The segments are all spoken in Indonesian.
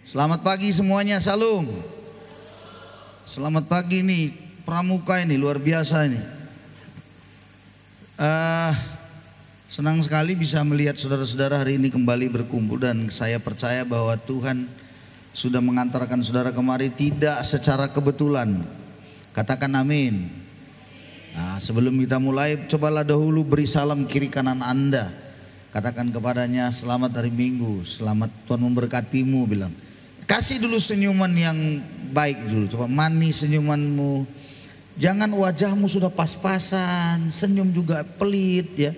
Selamat pagi semuanya, salam. Selamat pagi nih, pramuka ini luar biasa ini. Senang sekali bisa melihat saudara-saudara hari ini kembali berkumpul, dan saya percaya bahwa Tuhan sudah mengantarkan saudara kemari tidak secara kebetulan. Katakan amin. Nah, sebelum kita mulai, cobalah dahulu beri salam kiri kanan Anda. Katakan kepadanya, selamat hari Minggu, selamat Tuhan memberkatimu, bilang. Kasih dulu senyuman yang baik dulu, coba manis senyumanmu. Jangan wajahmu sudah pas-pasan, senyum juga pelit ya.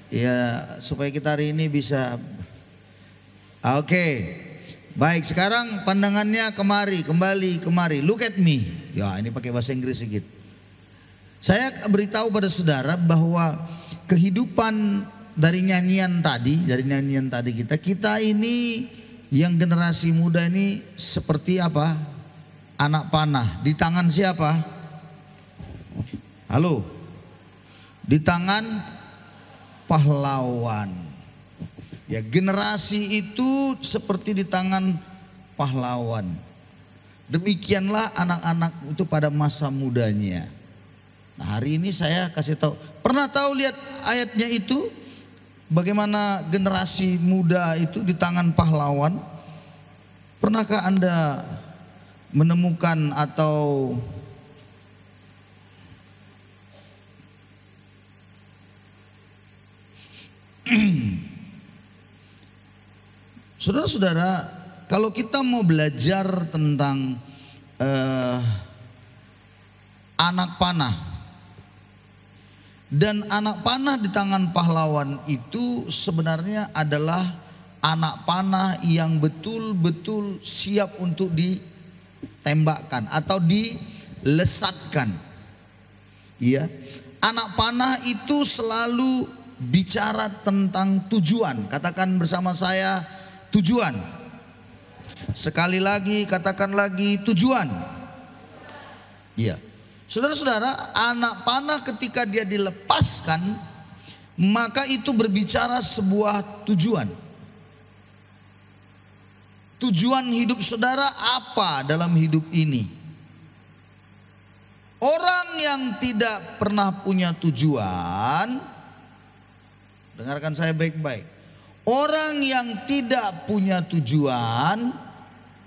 Ya, supaya kita hari ini bisa. Oke. Baik, sekarang pandangannya kembali kemari. Look at me. Ya, ini pakai bahasa Inggris sedikit. Saya beritahu pada saudara bahwa kehidupan dari nyanyian tadi kita ini yang generasi muda ini seperti apa? Anak panah di tangan siapa? Halo? Di tangan pahlawan. Ya, generasi itu seperti di tangan pahlawan. Demikianlah anak-anak itu pada masa mudanya. Nah, hari ini saya kasih tahu. Pernah tahu lihat ayatnya itu? Bagaimana generasi muda itu di tangan pahlawan? Pernahkah Anda menemukan atau saudara-saudara, kalau kita mau belajar tentang anak panah, dan anak panah di tangan pahlawan itu sebenarnya adalah anak panah yang betul-betul siap untuk ditembakkan atau dilesatkan. Ya, anak panah itu selalu bicara tentang tujuan. Katakan bersama saya, tujuan. Sekali lagi, katakan lagi, tujuan. Iya. Saudara-saudara, anak panah ketika dia dilepaskan, maka itu berbicara sebuah tujuan. Tujuan hidup saudara apa dalam hidup ini? Orang yang tidak pernah punya tujuan, dengarkan saya baik-baik. Orang yang tidak punya tujuan,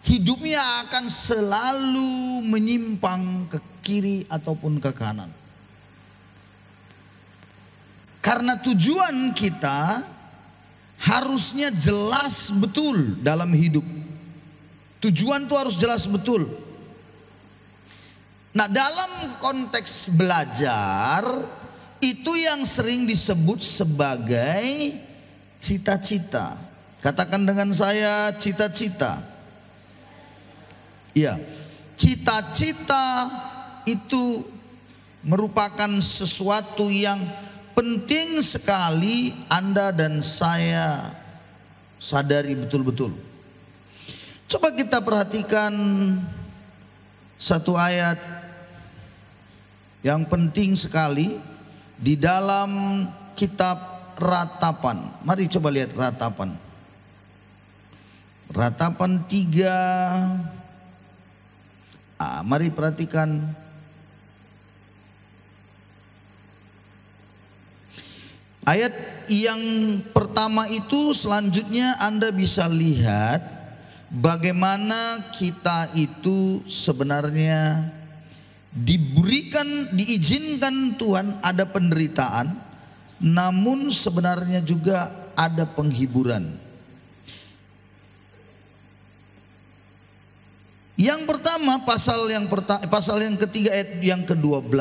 hidupnya akan selalu menyimpang ke kiri ataupun ke kanan. Karena tujuan kita harusnya jelas betul dalam hidup. Tujuan itu harus jelas betul. Nah, dalam konteks belajar itu yang sering disebut sebagai cita-cita. Katakan dengan saya, cita-cita. Ya, cita-cita itu merupakan sesuatu yang penting sekali Anda dan saya sadari betul-betul. Coba kita perhatikan satu ayat yang penting sekali di dalam kitab Ratapan. Mari coba lihat Ratapan. Ratapan 3. Mari perhatikan ayat yang pertama itu. Selanjutnya Anda bisa lihat bagaimana kita itu sebenarnya diizinkan Tuhan ada penderitaan, namun sebenarnya juga ada penghiburan. Yang pertama, pasal yang ketiga ayat yang ke-12,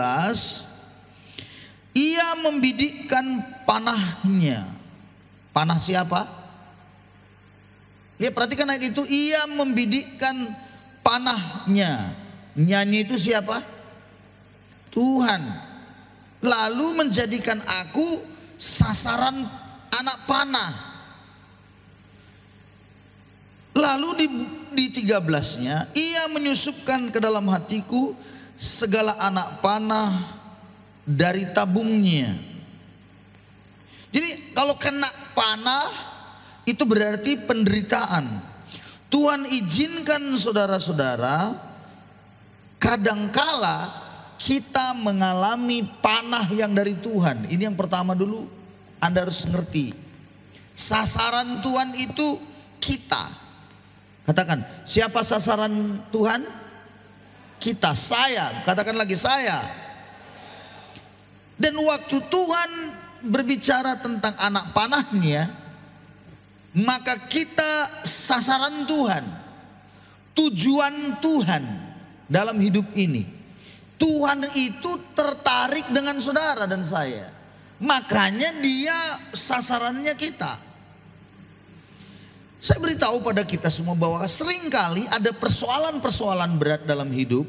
ia membidikkan panahnya. Panah siapa? Ya, perhatikan ayat itu, ia membidikkan panahnya. Nyanyi itu siapa? Tuhan. Lalu menjadikan aku sasaran anak panah. Lalu di 13-nya, ia menyusupkan ke dalam hatiku segala anak panah dari tabungnya. Jadi kalau kena panah itu berarti penderitaan. Tuhan izinkan saudara-saudara kadangkala kita mengalami panah yang dari Tuhan. Ini yang pertama dulu Anda harus ngerti. Sasaran Tuhan itu kita. Katakan, siapa sasaran Tuhan? Kita, saya. Katakan lagi, saya. Dan waktu Tuhan berbicara tentang anak panahnya, maka kita sasaran Tuhan, tujuan Tuhan dalam hidup ini. Tuhan itu tertarik dengan saudara dan saya. Makanya dia sasarannya kita. Saya beritahu pada kita semua bahwa seringkali ada persoalan-persoalan berat dalam hidup.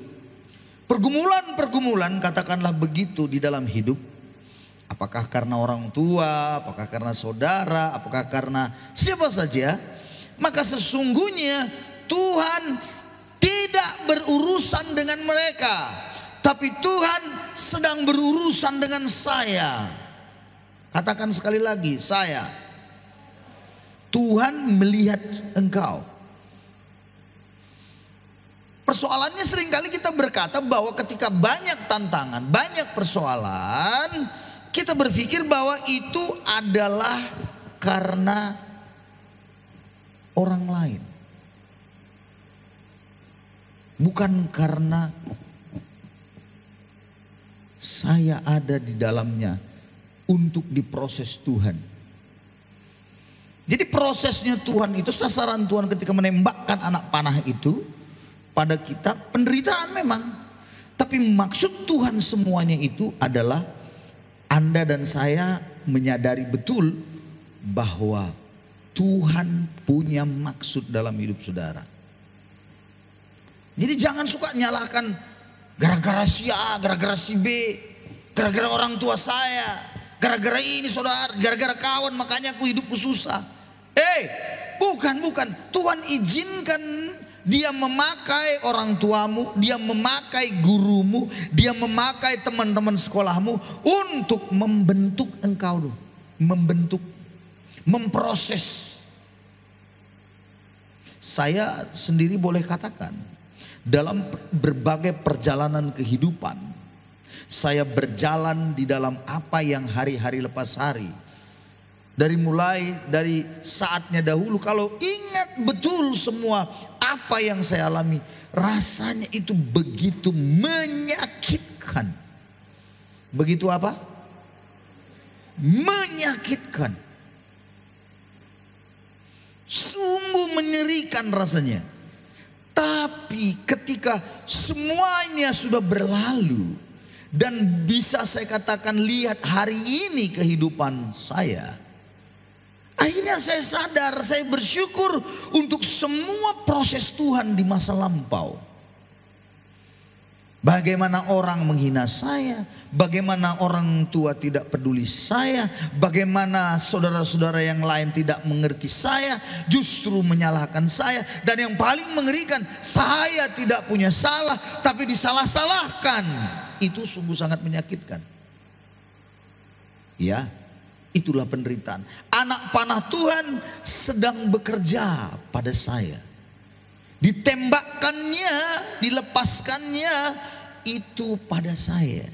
Pergumulan-pergumulan katakanlah begitu di dalam hidup. Apakah karena orang tua, apakah karena saudara, apakah karena siapa saja. Maka sesungguhnya Tuhan tidak berurusan dengan mereka, tapi Tuhan sedang berurusan dengan saya. Katakan sekali lagi, saya. Tuhan melihat engkau. Persoalannya seringkali kita berkata bahwa ketika banyak tantangan, banyak persoalan, kita berpikir bahwa itu adalah karena orang lain. Bukan karena saya ada di dalamnya untuk diproses Tuhan. Jadi prosesnya Tuhan itu, sasaran Tuhan ketika menembakkan anak panah itu pada kita penderitaan memang. Tapi maksud Tuhan semuanya itu adalah Anda dan saya menyadari betul bahwa Tuhan punya maksud dalam hidup saudara. Jadi jangan suka nyalahkan gara-gara si A, gara-gara si B, gara-gara orang tua saya, gara-gara ini saudara, gara-gara kawan makanya aku hidupku susah. Bukan. Tuhan izinkan dia memakai orang tuamu, dia memakai gurumu, dia memakai teman-teman sekolahmu untuk membentuk engkau, memproses. Saya sendiri boleh katakan, dalam berbagai perjalanan kehidupan, saya berjalan di dalam apa yang hari-hari lepas hari. Mulai dari saatnya dahulu, kalau ingat betul semua apa yang saya alami, rasanya itu begitu menyakitkan. Begitu apa? Menyakitkan. Sungguh menyerikan rasanya. Tapi ketika semuanya sudah berlalu dan bisa saya katakan lihat hari ini kehidupan saya, akhirnya saya sadar, saya bersyukur untuk semua proses Tuhan di masa lampau. Bagaimana orang menghina saya, bagaimana orang tua tidak peduli saya, bagaimana saudara-saudara yang lain tidak mengerti saya, justru menyalahkan saya. Dan yang paling mengerikan, saya tidak punya salah tapi disalah-salahkan. Itu sungguh sangat menyakitkan. Ya, itulah penderitaan. Anak panah Tuhan sedang bekerja pada saya. Ditembakkannya, dilepaskannya itu pada saya.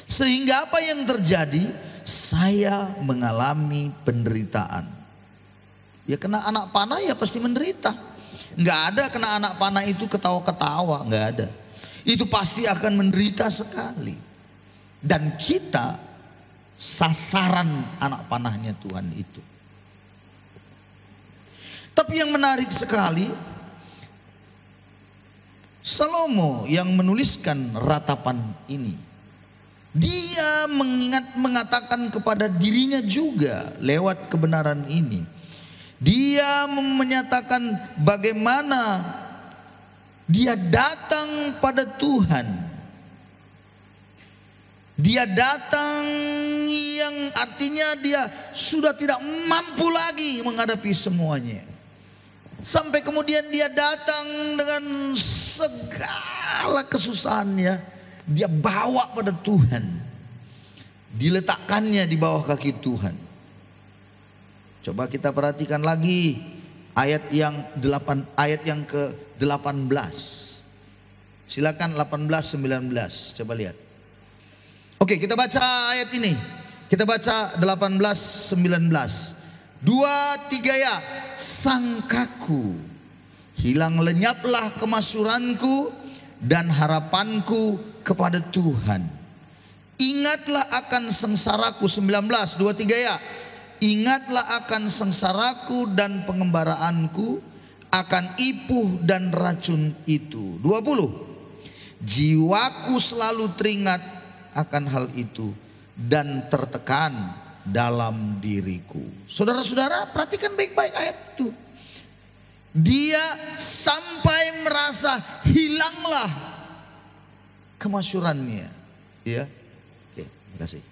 Sehingga apa yang terjadi? Saya mengalami penderitaan. Ya kena anak panah ya pasti menderita. Nggak ada kena anak panah itu ketawa-ketawa, nggak ada. Itu pasti akan menderita sekali. Dan kita sasaran anak panahnya Tuhan itu. Tapi yang menarik sekali, Salomo yang menuliskan ratapan ini, dia mengatakan kepada dirinya juga lewat kebenaran ini. Dia menyatakan bagaimana dia datang pada Tuhan. Dia datang yang artinya dia sudah tidak mampu lagi menghadapi semuanya. Sampai kemudian dia datang dengan segala kesusahannya, dia bawa pada Tuhan, diletakkannya di bawah kaki Tuhan. Coba kita perhatikan lagi ayat yang ke-18. Silakan 18 19 coba lihat. Oke, kita baca ayat ini. Kita baca 18 19. 2 3 ya. Sangkaku hilang lenyaplah kemasuranku dan harapanku kepada Tuhan. Ingatlah akan sengsaraku 19 2 3 ya. Ingatlah akan sengsaraku dan pengembaraanku, akan ipuh dan racun itu. 20. Jiwaku selalu teringat akan hal itu dan tertekan dalam diriku. Saudara-saudara, perhatikan baik-baik ayat itu. Dia sampai merasa hilanglah kemasyurannya. Ya, oke, terima kasih.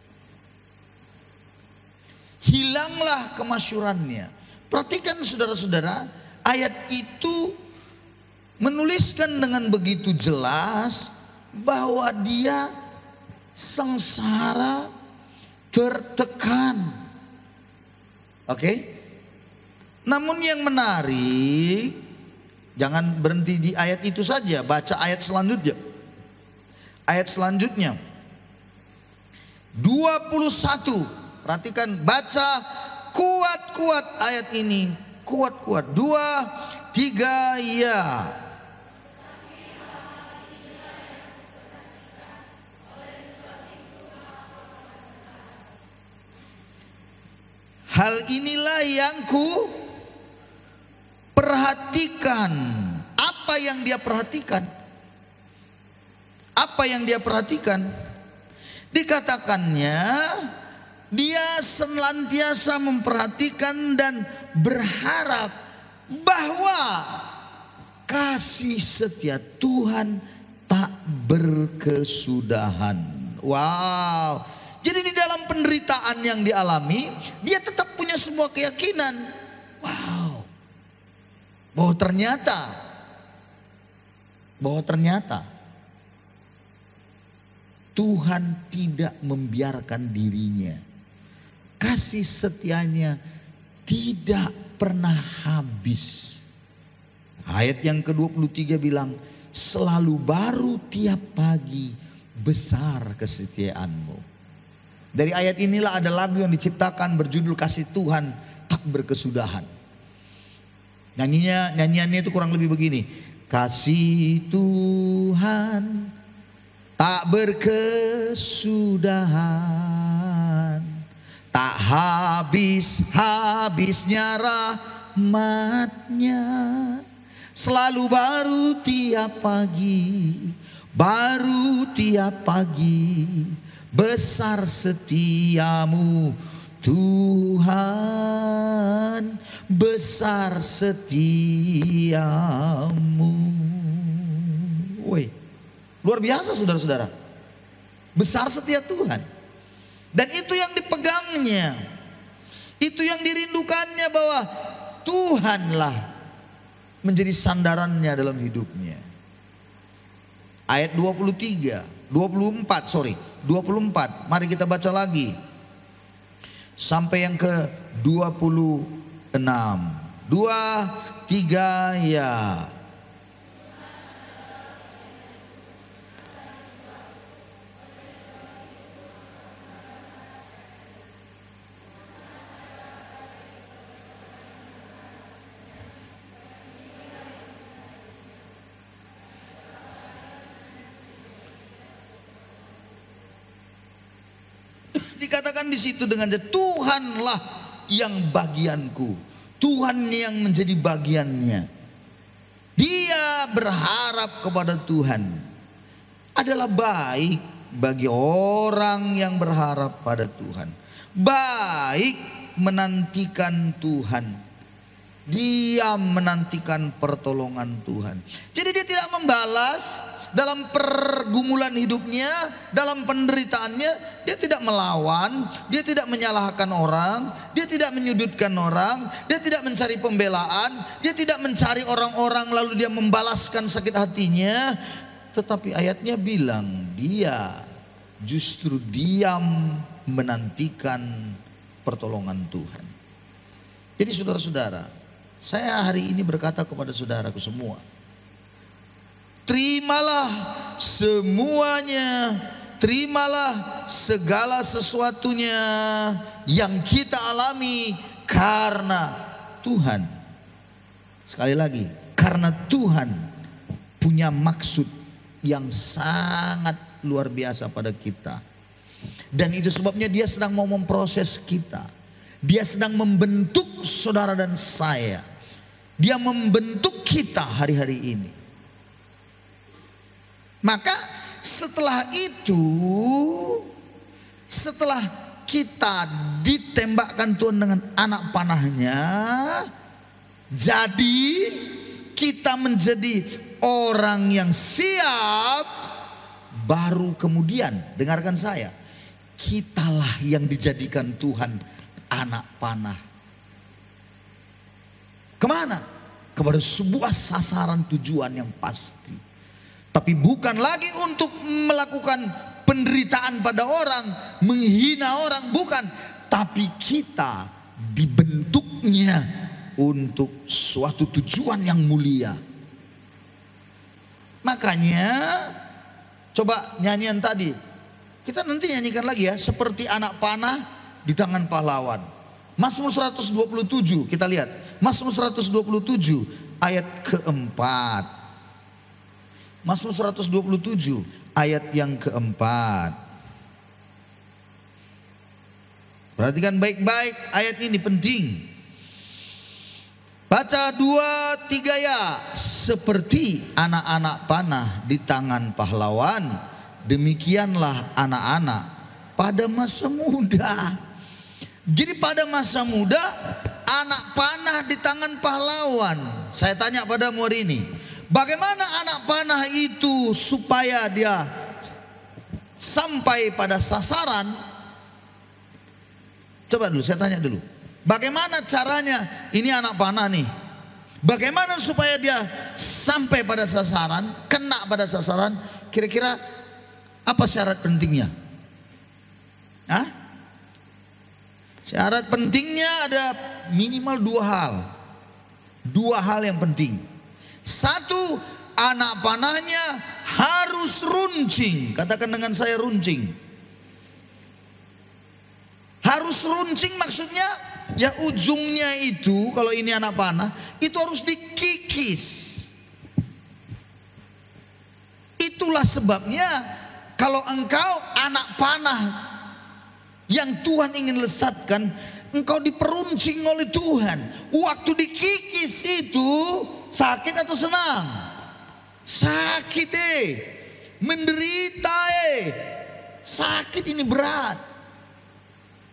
Hilanglah kemasyurannya. Perhatikan saudara-saudara, ayat itu menuliskan dengan begitu jelas bahwa dia sengsara, tertekan. Oke? Namun yang menarik, jangan berhenti di ayat itu saja, baca ayat selanjutnya. Ayat selanjutnya 21. Perhatikan, baca kuat-kuat ayat ini, kuat-kuat. 2 3 ya. Hal inilah yang ku perhatikan. Apa yang dia perhatikan? Apa yang dia perhatikan? Dikatakannya dia senantiasa memperhatikan dan berharap bahwa kasih setia Tuhan tak berkesudahan. Wow. Jadi di dalam penderitaan yang dialami, dia tetap punya sebuah keyakinan. Wow. Bahwa ternyata Tuhan tidak membiarkan dirinya. Kasih setianya tidak pernah habis. Ayat yang ke-23 bilang, selalu baru tiap pagi, besar kesetiaanmu. Dari ayat inilah ada lagu yang diciptakan berjudul Kasih Tuhan Tak Berkesudahan. Nyanyiannya itu kurang lebih begini. Kasih Tuhan tak berkesudahan, tak habis-habisnya rahmatnya, selalu baru tiap pagi, besar setiamu Tuhan, besar setiamu. Woi, luar biasa saudara-saudara. Besar setia Tuhan. Dan itu yang dipegangnya. Itu yang dirindukannya, bahwa Tuhanlah menjadi sandarannya dalam hidupnya. Ayat 24. Mari kita baca lagi. Sampai yang ke-26. 2 3 ya. Dikatakan di situ dengan Tuhanlah yang bagianku, Tuhan yang menjadi bagiannya. Dia berharap kepada Tuhan. Adalah baik bagi orang yang berharap pada Tuhan. Baik menantikan Tuhan. Dia menantikan pertolongan Tuhan. Jadi dia tidak membalas. Dalam pergumulan hidupnya, dalam penderitaannya, dia tidak melawan, dia tidak menyalahkan orang, dia tidak menyudutkan orang, dia tidak mencari pembelaan, dia tidak mencari orang-orang lalu dia membalaskan sakit hatinya. Tetapi ayatnya bilang dia justru diam menantikan pertolongan Tuhan. Jadi saudara-saudara, Saya hari ini berkata kepada saudaraku semua, terimalah semuanya, terimalah segala sesuatunya yang kita alami karena Tuhan. Sekali lagi, karena Tuhan punya maksud yang sangat luar biasa pada kita. Dan itu sebabnya dia sedang mau memproses kita. Dia sedang membentuk saudara dan saya. Dia membentuk kita hari-hari ini. Maka setelah itu, setelah kita ditembakkan Tuhan dengan anak panahnya, jadi kita menjadi orang yang siap. Baru kemudian, dengarkan saya, kitalah yang dijadikan Tuhan anak panah. Kemana? Kepada sebuah sasaran tujuan yang pasti. Tapi bukan lagi untuk melakukan penderitaan pada orang, menghina orang, bukan. Tapi kita dibentuknya untuk suatu tujuan yang mulia. Makanya coba nyanyian tadi, kita nanti nyanyikan lagi ya, seperti anak panah di tangan pahlawan. Mazmur 127 kita lihat, Mazmur 127 ayat keempat. Mazmur 127 ayat yang keempat. Perhatikan baik-baik, ayat ini penting. Baca 2, 3 ya. Seperti anak-anak panah di tangan pahlawan, demikianlah anak-anak pada masa muda. Jadi pada masa muda, anak panah di tangan pahlawan. Saya tanya padamu hari ini, bagaimana anak panah itu supaya dia sampai pada sasaran? Coba dulu, saya tanya dulu. Bagaimana caranya? Ini anak panah nih. Bagaimana supaya dia sampai pada sasaran, kena pada sasaran? Kira-kira apa syarat pentingnya? Hah? Syarat pentingnya ada minimal 2 hal. 2 hal yang penting. 1, anak panahnya harus runcing. Katakan dengan saya, runcing. Harus runcing maksudnya ya ujungnya itu, kalau ini anak panah, itu harus dikikis. Itulah sebabnya kalau engkau anak panah yang Tuhan ingin lesatkan, engkau diperuncing oleh Tuhan. Waktu dikikis itu sakit atau senang? Sakit menderita sakit, ini berat.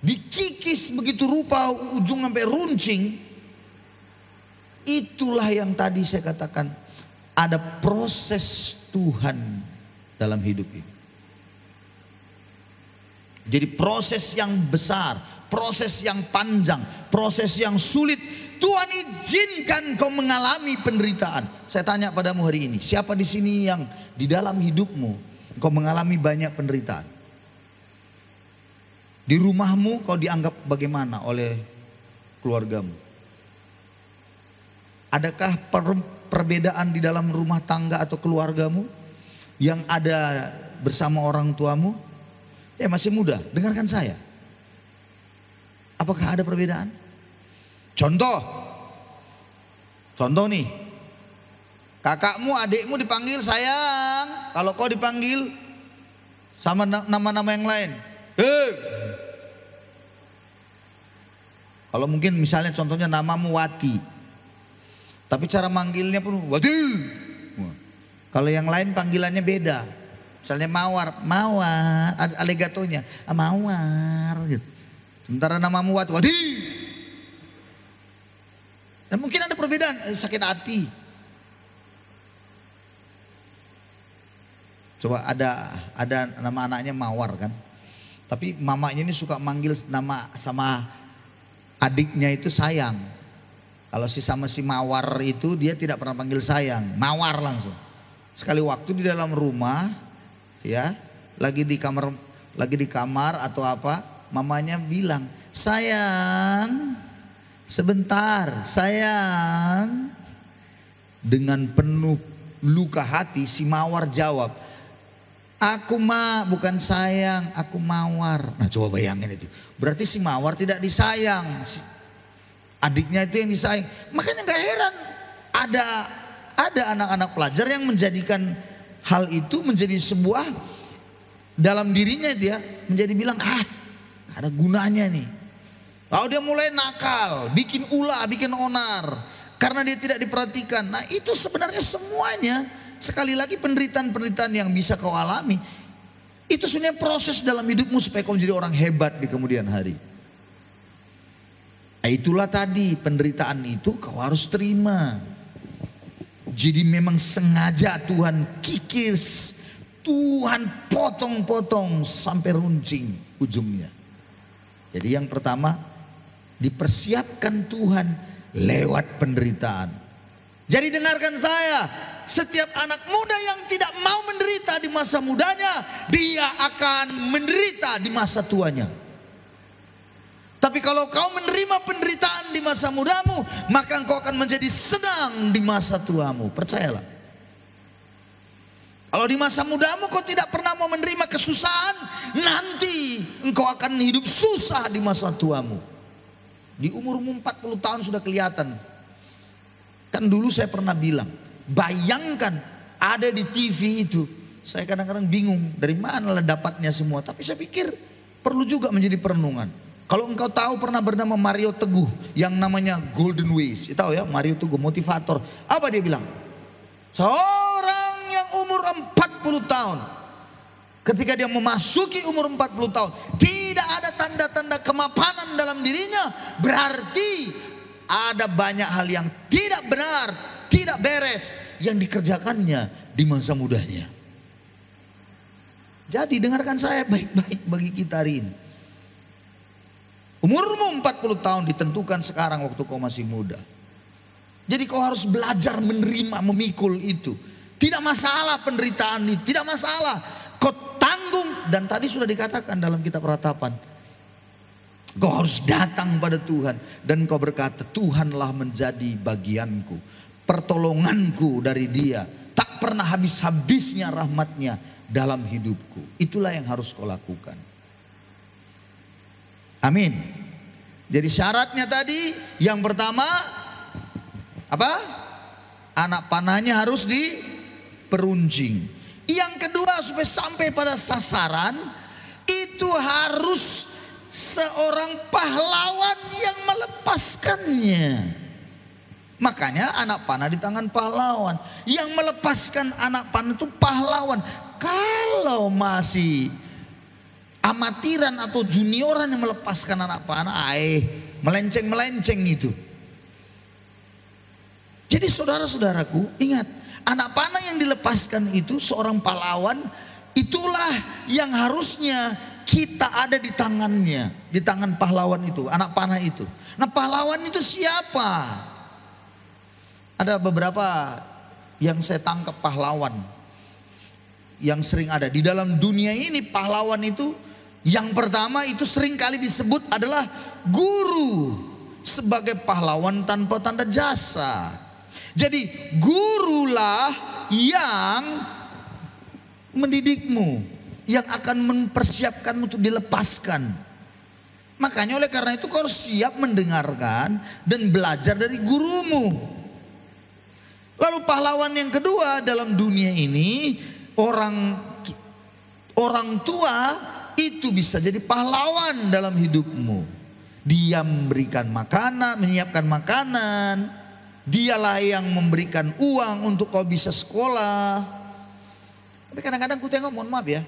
Dikikis begitu rupa ujung sampai runcing. Itulah yang tadi saya katakan, ada proses Tuhan dalam hidup ini. Jadi proses yang besar, proses yang panjang, proses yang sulit. Tuhan izinkan kau mengalami penderitaan. Saya tanya padamu hari ini, siapa di sini yang di dalam hidupmu kau mengalami banyak penderitaan? Di rumahmu kau dianggap bagaimana oleh keluargamu? Adakah perbedaan di dalam rumah tangga atau keluargamu yang ada bersama orang tuamu? Masih muda, dengarkan saya. Apakah ada perbedaan? Contoh nih, kakakmu, adikmu dipanggil sayang. Kalau kau dipanggil sama nama-nama yang lain, kalau mungkin misalnya contohnya namamu Wati, tapi cara manggilnya pun Wati. Kalau yang lain panggilannya beda. Misalnya Mawar, ada allegatonya, Mawar gitu. Sementara namamu Wati, Wati. Dan mungkin ada perbedaan, sakit hati. Coba ada nama anaknya Mawar kan. Tapi mamanya ini suka manggil nama sama adiknya itu sayang. Kalau sama si Mawar itu dia tidak pernah panggil sayang, Mawar langsung. Sekali waktu di dalam rumah, ya, lagi di kamar atau apa, mamanya bilang, sayang, Sebentar sayang. Dengan penuh luka hati si Mawar jawab, aku bukan sayang, aku Mawar. Nah coba bayangin itu. Berarti si Mawar tidak disayang, adiknya itu yang disayang. Makanya gak heran ada anak-anak pelajar yang menjadikan hal itu menjadi sebuah dalam dirinya dia menjadi bilang ada gunanya nih. Lalu dia mulai nakal, bikin ulah, bikin onar karena dia tidak diperhatikan. Nah itu sebenarnya semuanya, sekali lagi penderitaan-penderitaan yang bisa kau alami, itu sebenarnya proses dalam hidupmu supaya kau menjadi orang hebat di kemudian hari. Nah, itulah tadi penderitaan itu kau harus terima. Jadi memang sengaja Tuhan kikis, Tuhan potong-potong sampai runcing ujungnya. Jadi yang pertama dipersiapkan Tuhan lewat penderitaan. Jadi dengarkan saya, setiap anak muda yang tidak mau menderita di masa mudanya, dia akan menderita di masa tuanya. Tapi kalau kau menerima penderitaan di masa mudamu, maka engkau akan menjadi senang di masa tuamu. Percayalah. Kalau di masa mudamu kau tidak pernah mau menerima kesusahan, nanti engkau akan hidup susah di masa tuamu. Di umurmu 40 tahun sudah kelihatan. Kan dulu saya pernah bilang, bayangkan ada di TV itu. Saya kadang-kadang bingung dari mana lah dapatnya semua. Tapi saya pikir perlu juga menjadi perenungan. Kalau engkau tahu pernah bernama Mario Teguh yang namanya Golden Ways. Tahu ya, Mario Teguh motivator. Apa dia bilang? Seorang yang umur 40 tahun, ketika dia memasuki umur 40 tahun, tidak ada tanda-tanda kemapanan dalam dirinya, berarti ada banyak hal yang tidak benar, tidak beres yang dikerjakannya di masa mudanya. Jadi dengarkan saya baik-baik bagi kita hari ini. Umurmu 40 tahun ditentukan sekarang waktu kau masih muda. Jadi kau harus belajar menerima, memikul itu. Tidak masalah penderitaan ini, tidak masalah. Kau tanggung, dan tadi sudah dikatakan dalam kitab Ratapan. Kau harus datang pada Tuhan dan kau berkata, Tuhanlah menjadi bagianku, pertolonganku dari Dia. Tak pernah habis-habisnya rahmatnya dalam hidupku. Itulah yang harus kau lakukan. Amin. Jadi syaratnya tadi yang pertama apa? Anak panahnya harus diperuncing. Yang kedua, supaya sampai pada sasaran itu harus seorang pahlawan yang melepaskannya. Makanya anak panah di tangan pahlawan. Yang melepaskan anak panah itu pahlawan. Kalau masih amatiran atau junioran yang melepaskan anak panah, melenceng-melenceng itu. Jadi saudara-saudaraku, ingat, anak panah yang dilepaskan itu seorang pahlawan, itulah yang harusnya kita ada di tangannya, di tangan pahlawan itu, anak panah itu. Nah, pahlawan itu siapa? Ada beberapa yang saya tangkap pahlawan yang sering ada di dalam dunia ini. Pahlawan itu yang pertama itu sering kali disebut adalah guru sebagai pahlawan tanpa tanda jasa. Jadi gurulah yang mendidikmu, yang akan mempersiapkanmu untuk dilepaskan. Makanya oleh karena itu kau harus siap mendengarkan dan belajar dari gurumu. Lalu pahlawan yang kedua dalam dunia ini, orang tua itu bisa jadi pahlawan dalam hidupmu. Dia memberikan makanan, menyiapkan makanan. Dialah yang memberikan uang untuk kau bisa sekolah. Tapi kadang-kadang ku tengok, mohon maaf ya,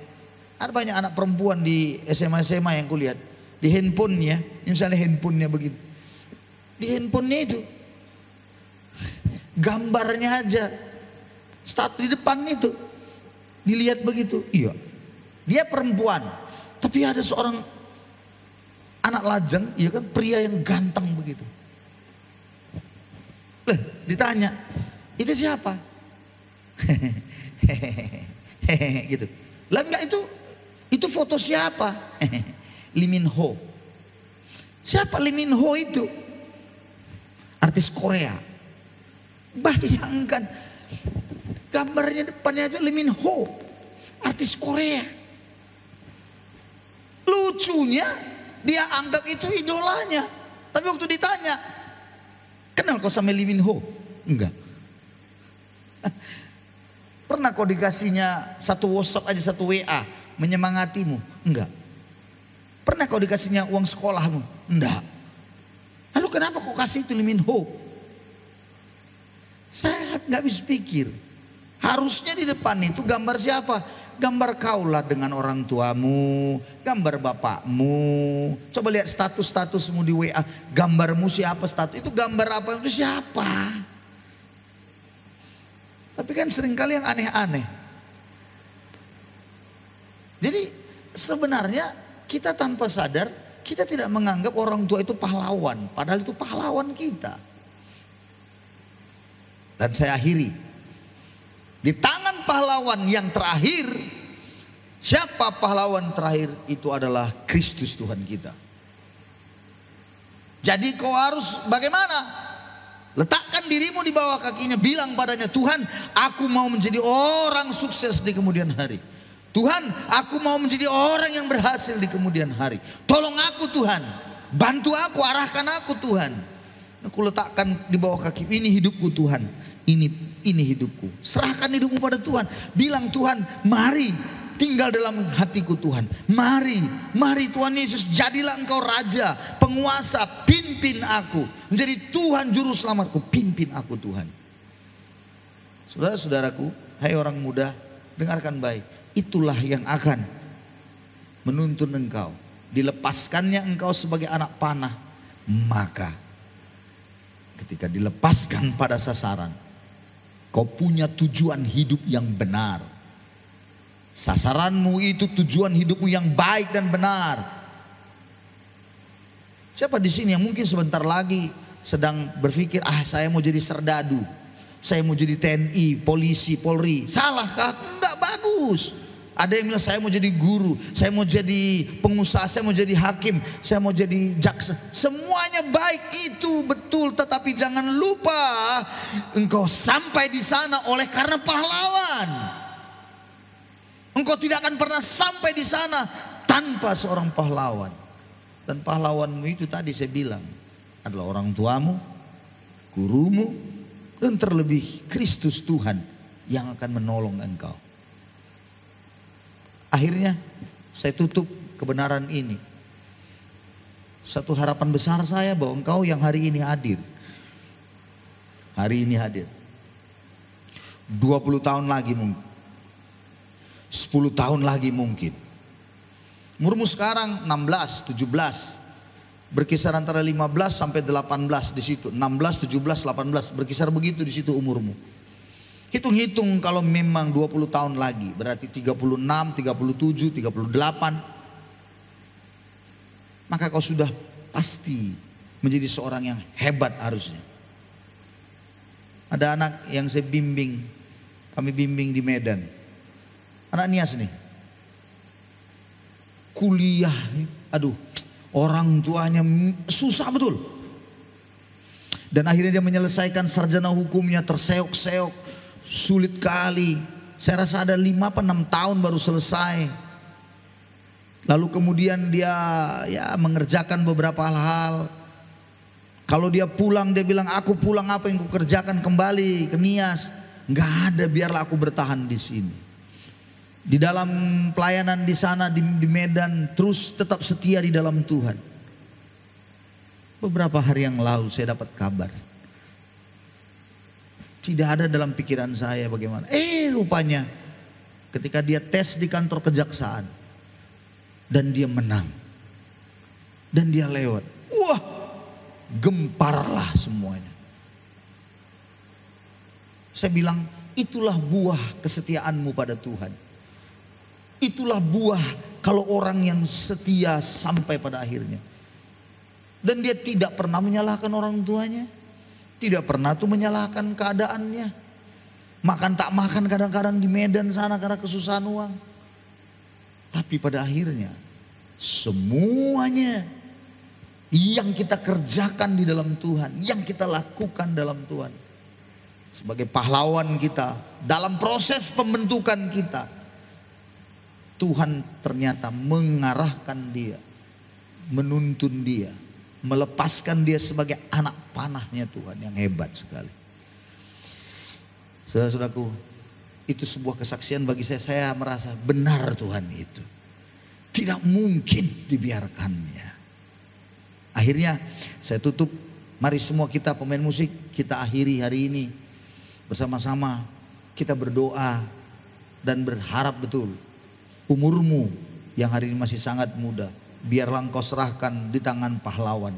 ada banyak anak perempuan di SMA yang kulihat, di handphonenya, misalnya handphonenya begitu, di handphonenya itu gambarnya aja, status di depan itu dilihat begitu. Iya, dia perempuan, tapi ada seorang anak lajang, iya kan, pria yang ganteng begitu. Ditanya, itu siapa? Gitu. Lah enggak, itu foto siapa? Lee Min Ho. Siapa Lee Min Ho itu? artis Korea. Bayangkan, gambarnya depannya aja Lee Min Ho, artis Korea. Lucunya dia anggap itu idolanya. Tapi waktu ditanya, kenal kau sama Lee Min Ho? Enggak. Pernah kau dikasihnya satu WhatsApp aja, satu WA menyemangatimu? Enggak. Pernah kau dikasihnya uang sekolahmu? Enggak. Lalu kenapa kau kasih itu Lee Min Ho? Saya nggak bisa pikir. Harusnya di depan itu gambar siapa? Gambar kaulah dengan orang tuamu, gambar bapakmu. Coba lihat status-statusmu di WA, gambarmu siapa status? Itu gambar apa? Itu siapa? Tapi kan seringkali yang aneh-aneh. Jadi sebenarnya kita tanpa sadar, kita tidak menganggap orang tua itu pahlawan. Padahal itu pahlawan kita. Dan saya akhiri, di tangan pahlawan yang terakhir, siapa pahlawan terakhir? Itu adalah Kristus Tuhan kita. Jadi kau harus bagaimana? Letakkan dirimu di bawah kakinya, bilang padanya, Tuhan, aku mau menjadi orang sukses di kemudian hari. Tuhan, aku mau menjadi orang yang berhasil di kemudian hari. Tolong aku Tuhan, bantu aku, arahkan aku Tuhan. Aku letakkan di bawah kaki, ini hidupku Tuhan, ini hidupku. Serahkan hidupmu pada Tuhan. Bilang, Tuhan, mari tinggal dalam hatiku Tuhan. Mari Tuhan Yesus, jadilah engkau raja, penguasa, pimpin aku. Menjadi Tuhan juru selamatku, pimpin aku Tuhan. Saudara-saudaraku, hai orang muda, dengarkan baik. Itulah yang akan menuntun engkau. Dilepaskannya engkau sebagai anak panah, maka ketika dilepaskan pada sasaran, kau punya tujuan hidup yang benar. Sasaranmu itu tujuan hidupmu yang baik dan benar. Siapa di sini yang mungkin sebentar lagi sedang berpikir, saya mau jadi serdadu, saya mau jadi TNI, polisi, Polri. Salahkah? Enggak, bagus. Ada yang bilang saya mau jadi guru, saya mau jadi pengusaha, saya mau jadi hakim, saya mau jadi jaksa. Semuanya baik, itu betul, tetapi jangan lupa engkau sampai di sana oleh karena pahlawan. Engkau tidak akan pernah sampai di sana tanpa seorang pahlawan. Dan pahlawanmu itu tadi saya bilang adalah orang tuamu, gurumu, dan terlebih Kristus Tuhan yang akan menolong engkau. Akhirnya saya tutup kebenaran ini. Satu harapan besar saya bahwa engkau yang hari ini hadir. Hari ini hadir. 20 tahun lagi mungkin. 10 tahun lagi mungkin. Umurmu sekarang 16, 17. Berkisar antara 15 sampai 18 di situ. 16, 17, 18. Berkisar begitu di situ umurmu. Hitung-hitung kalau memang 20 tahun lagi, berarti 36, 37, 38. Maka kau sudah pasti menjadi seorang yang hebat harusnya. Ada anak yang saya bimbing, kami bimbing di Medan. Anak Nias nih. Kuliah, orang tuanya susah betul. Dan akhirnya dia menyelesaikan sarjana hukumnya, terseok-seok. Sulit kali. Saya rasa ada 5-6 tahun baru selesai. Lalu kemudian dia mengerjakan beberapa hal. Kalau dia pulang, dia bilang, aku pulang apa yang kukerjakan kembali ke Nias. Nggak ada, biarlah aku bertahan di sini. Di dalam pelayanan di sana di Medan, terus tetap setia di dalam Tuhan. Beberapa hari yang lalu saya dapat kabar. Tidak ada dalam pikiran saya bagaimana. Rupanya ketika dia tes di kantor kejaksaan dan dia menang dan dia lewat. Wah, gemparlah semuanya. Saya bilang, itulah buah kesetiaanmu pada Tuhan. Itulah buah kalau orang yang setia sampai pada akhirnya. Dan dia tidak pernah menyalahkan orang tuanya. Tidak pernah tuh menyalahkan keadaannya. Makan tak makan kadang-kadang di Medan sana karena kesusahan uang. Tapi pada akhirnya semuanya yang kita kerjakan di dalam Tuhan, yang kita lakukan dalam Tuhan. Sebagai pahlawan kita, dalam proses pembentukan kita, Tuhan ternyata mengarahkan dia, menuntun dia, melepaskan dia sebagai anak panahnya Tuhan yang hebat sekali. Saudara-saudaraku, itu sebuah kesaksian bagi saya. Saya merasa benar Tuhan itu. Tidak mungkin dibiarkannya. Akhirnya saya tutup. Mari semua kita pemain musik, kita akhiri hari ini bersama-sama. Kita berdoa dan berharap betul. Umurmu yang hari ini masih sangat muda, biarlah engkau serahkan di tangan pahlawan,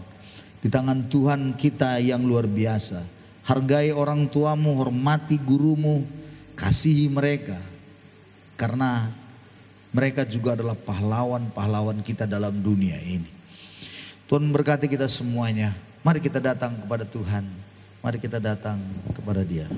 di tangan Tuhan kita yang luar biasa. Hargai orang tuamu, hormati gurumu, kasihi mereka, karena mereka juga adalah pahlawan-pahlawan kita dalam dunia ini. Tuhan berkati kita semuanya. Mari kita datang kepada Tuhan. Mari kita datang kepada Dia.